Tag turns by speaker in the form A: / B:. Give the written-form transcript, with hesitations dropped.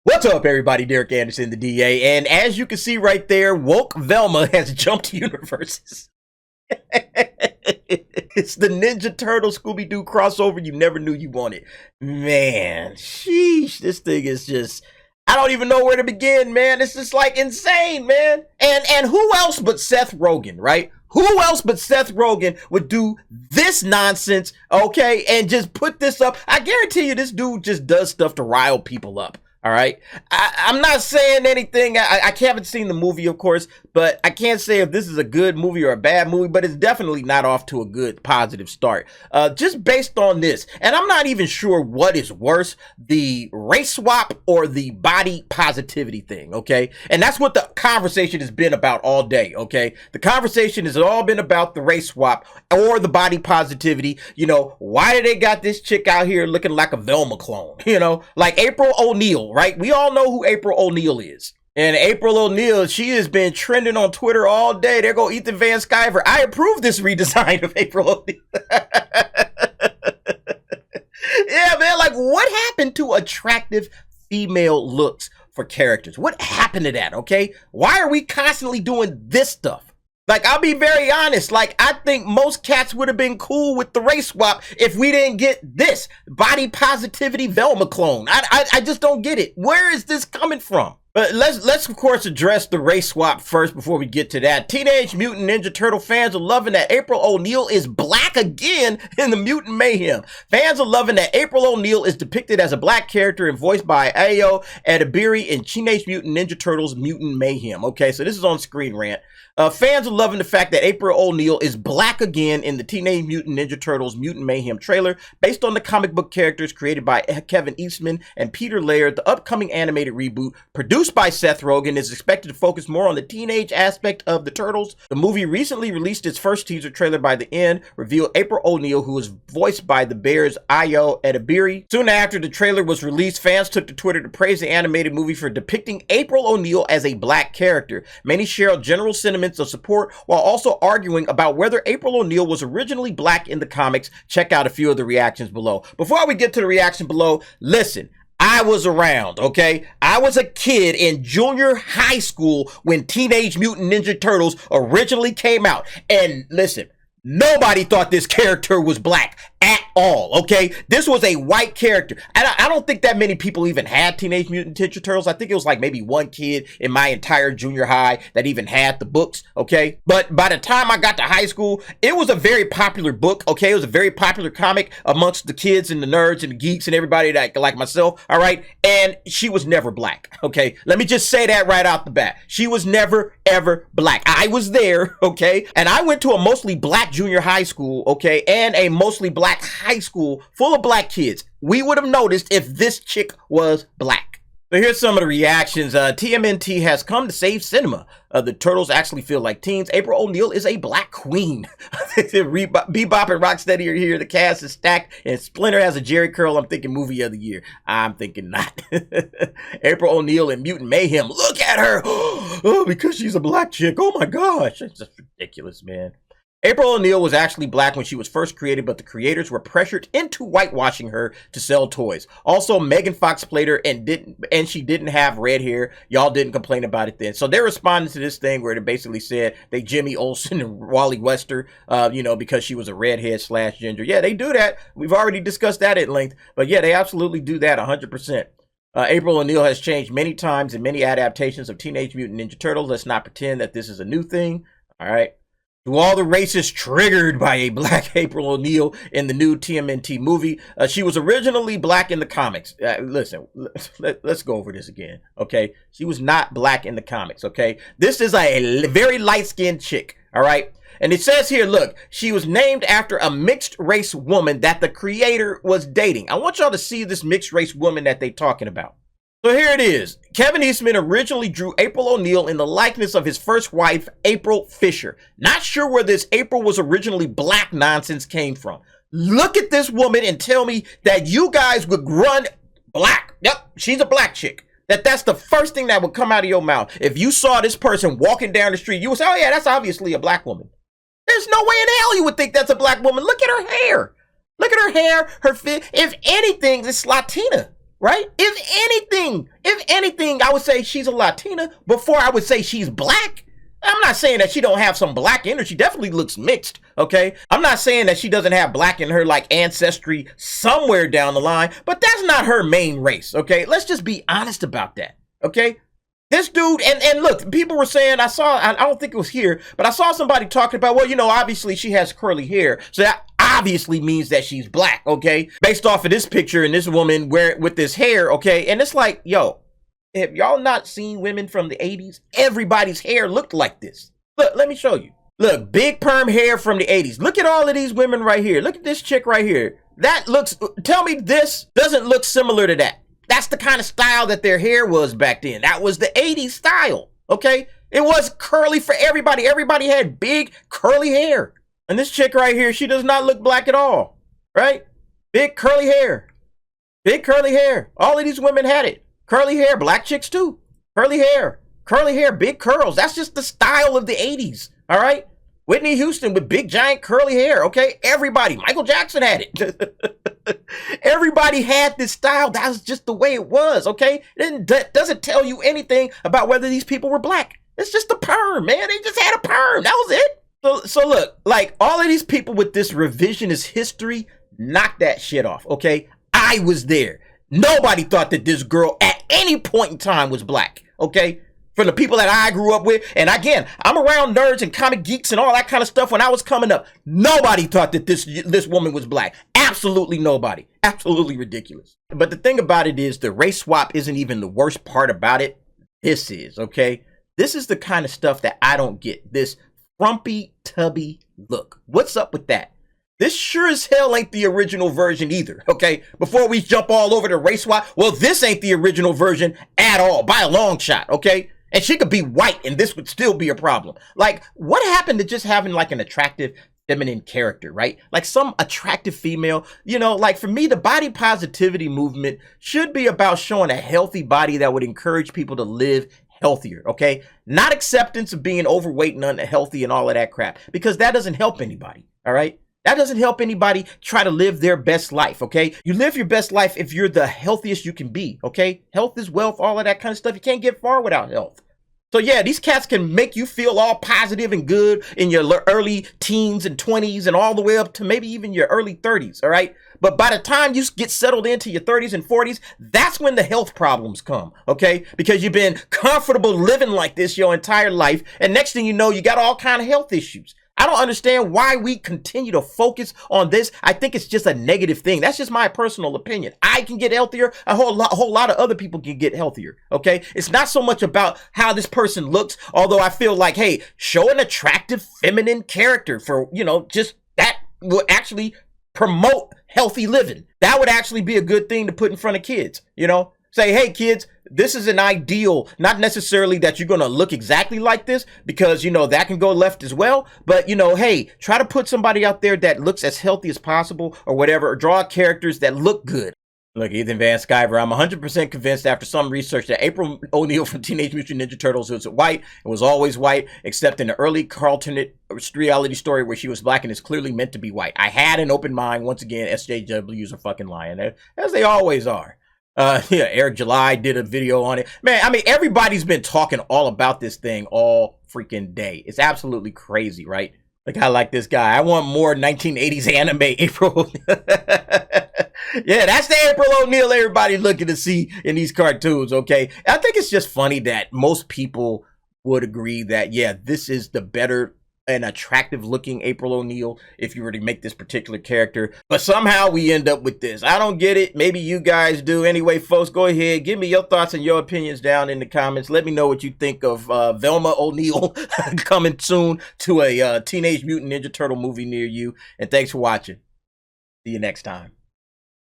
A: What's up, everybody? Derek Anderson, the DA, and as you can see right there, woke Velma has jumped universes. It's the Ninja Turtle Scooby-Doo crossover you never knew you wanted. Man, sheesh, this thing is just, I don't even know where to begin, man. It's just like insane, man. And who else but Seth Rogen, right? Who else but Seth Rogen would do this nonsense, okay, and just put this up? I guarantee you this dude just does stuff to rile people up. All right. I'm not saying anything. I haven't seen the movie, of course, but I can't say if this is a good movie or a bad movie, but it's definitely not off to a good, positive start. Just based on this. And I'm not even sure what is worse, the race swap or the body positivity thing. Okay. And that's what the conversation has been about all day. Okay. The conversation has all been about the race swap or the body positivity. You know, why do they got this chick out here looking like a Velma clone? You know, like April ONeil. Right? We all know who April ONeil is. And April ONeil, she has been trending on Twitter all day. There go Ethan Van Sciver. I approve this redesign of April ONeil. Yeah, man, like what happened to attractive female looks for characters? What happened to that, okay? Why are we constantly doing this stuff? Like, I'll be very honest, like, I think most cats would have been cool with the race swap if we didn't get this body positivity Velma clone. I just don't get it. Where is this coming from? But let's of course address the race swap first before we get to that. Teenage Mutant Ninja Turtle fans are loving that April ONeil is black again in the Mutant Mayhem. Fans are loving that April ONeil is depicted as a black character and voiced by ONeil Adebiri in Teenage Mutant Ninja Turtles Mutant Mayhem. Okay, so this is on Screen Rant. Fans are loving the fact that April ONeil is black again in the Teenage Mutant Ninja Turtles Mutant Mayhem trailer. Based on the comic book characters created by Kevin Eastman and Peter Laird, the upcoming animated reboot, produced by Seth Rogen, is expected to focus more on the teenage aspect of the Turtles. The movie recently released its first teaser trailer. By the end, revealed April ONeil, who is voiced by the Bears' ONeil Adebiri. Soon after the trailer was released, fans took to Twitter to praise the animated movie for depicting April ONeil as a black character. Many shared general sentiments of support while also arguing about whether April ONeil was originally black in the comics. Check out a few of the reactions below. Before we get to the reaction below, listen. I was around, okay? I was a kid in junior high school when Teenage Mutant Ninja Turtles originally came out. And listen, nobody thought this character was black at all, okay? This was a white character. And I don't think that many people even had Teenage Mutant Ninja Turtles. I think it was like maybe one kid in my entire junior high that even had the books, okay? But by the time I got to high school, it was a very popular book, okay? It was a very popular comic amongst the kids and the nerds and the geeks and everybody that like myself, all right? And she was never black, okay? Let me just say that right out the bat. She was never, ever black. I was there, okay? And I went to a mostly black junior high school, okay? And a mostly black high school full of black kids. We would have noticed if this chick was black. So here's some of the reactions. TMNT has come to save cinema. The Turtles actually feel like teens. April ONeil is a black queen. Bebop and Rocksteady are here. The cast is stacked. And Splinter has a Jerry curl. I'm thinking movie of the year. I'm thinking not. April ONeil in Mutant Mayhem. Look at her. Oh, because she's a black chick. Oh my gosh. It's just ridiculous, man. April ONeil was actually black when she was first created, but the creators were pressured into whitewashing her to sell toys. Also, Megan Fox played her and she didn't have red hair. Y'all didn't complain about it then. So they're responding to this thing where they basically said they Jimmy Olsen and Wally Wester, you know, because she was a redhead / ginger. Yeah, they do that. We've already discussed that at length. But yeah, they absolutely do that 100%. April ONeil has changed many times in many adaptations of Teenage Mutant Ninja Turtles. Let's not pretend that this is a new thing. All right. To all the racists triggered by a black April ONeil in the new TMNT movie, she was originally black in the comics. Listen, let's go over this again, okay? She was not black in the comics, okay? This is a very light-skinned chick, all right? And it says here, look, she was named after a mixed race woman that the creator was dating. I want y'all to see this mixed race woman that they talking about. So here it is. Kevin Eastman originally drew April ONeil in the likeness of his first wife, April Fisher. Not sure where this April was originally black nonsense came from. Look at this woman and tell me that you guys would run black. Yep, she's a black chick. That's the first thing that would come out of your mouth. If you saw this person walking down the street, you would say, oh yeah, that's obviously a black woman. There's no way in hell you would think that's a black woman. Look at her hair. Look at her hair, her fit. If anything, it's Latina. right? If anything, I would say she's a Latina before I would say she's black. I'm not saying that she don't have some black in her. She definitely looks mixed, okay? I'm not saying that she doesn't have black in her, like ancestry somewhere down the line, but that's not her main race, okay? Let's just be honest about that, okay? This dude, and look, people were saying, I don't think it was here, but I saw somebody talking about, well, you know, obviously she has curly hair, so that obviously means that she's black, okay? Based off of this picture and this woman with this hair, okay? And it's like, yo, have y'all not seen women from the 80s? Everybody's hair looked like this. Look, let me show you. Look, big perm hair from the 80s. Look at all of these women right here. Look at this chick right here. That looks, tell me this doesn't look similar to that. That's the kind of style that their hair was back then. That was the 80s style, okay? It was curly for everybody. Everybody had big curly hair. And this chick right here, she does not look black at all, right? Big curly hair. Big curly hair. All of these women had it. Curly hair, black chicks too. Curly hair, big curls. That's just the style of the 80s, all right? Whitney Houston with big, giant, curly hair, okay? Everybody, Michael Jackson had it. Everybody had this style. That was just the way it was, okay? That doesn't tell you anything about whether these people were black. It's just a perm, man. They just had a perm. That was it. So look, like all of these people with this revisionist history, knock that shit off, okay? I was there. Nobody thought that this girl at any point in time was black, okay? For the people that I grew up with, and again, I'm around nerds and comic geeks and all that kind of stuff when I was coming up. Nobody thought that this woman was black. Absolutely nobody. Absolutely ridiculous. But the thing about it is the race swap isn't even the worst part about it. This is, okay? This is the kind of stuff that I don't get. This frumpy, tubby look. What's up with that? This sure as hell ain't the original version either, okay? Before we jump all over the race swap, well, this ain't the original version at all, by a long shot, okay? And she could be white and this would still be a problem. Like, what happened to just having like an attractive feminine character, right? Like some attractive female, you know, like for me, the body positivity movement should be about showing a healthy body that would encourage people to live healthier, okay? Not acceptance of being overweight and unhealthy and all of that crap, because that doesn't help anybody, all right? That doesn't help anybody try to live their best life, okay? You live your best life if you're the healthiest you can be, okay? Health is wealth, all of that kind of stuff. You can't get far without health. So yeah, these cats can make you feel all positive and good in your early teens and 20s and all the way up to maybe even your early 30s, all right? But by the time you get settled into your 30s and 40s, that's when the health problems come, okay? Because you've been comfortable living like this your entire life, and next thing you know, you got all kind of health issues. I don't understand why we continue to focus on this. I think it's just a negative thing. That's just my personal opinion. I can get healthier. A whole lot of other people can get healthier. Okay. It's not so much about how this person looks, although I feel like, hey, show an attractive feminine character for, you know, just that will actually promote healthy living. That would actually be a good thing to put in front of kids, you know? Say, hey, kids, this is an ideal, not necessarily that you're going to look exactly like this because, you know, that can go left as well. But, you know, hey, try to put somebody out there that looks as healthy as possible or whatever, or draw characters that look good. Look, Ethan Van Sciver, I'm 100% convinced after some research that April O'Neil from Teenage Mutant Ninja Turtles was white and was always white, except in the early alternate reality story where she was black and is clearly meant to be white. I had an open mind. Once again, SJWs are fucking lying, as they always are. Yeah, Eric July did a video on it. Man, I mean, everybody's been talking all about this thing all freaking day. It's absolutely crazy, right? Like, I like this guy. I want more 1980s anime April. Yeah, that's the April O'Neil everybody looking to see in these cartoons, okay? I think it's just funny that most people would agree that, yeah, this is the better and attractive looking April O'Neil if you were to make this particular character, but somehow we end up with this. I don't get it. Maybe you guys do. Anyway, folks, go ahead, give me your thoughts and your opinions down in the comments. Let me know what you think of Velma O'Neil coming soon to a Teenage Mutant Ninja Turtle movie near you, and thanks for watching. See you next time.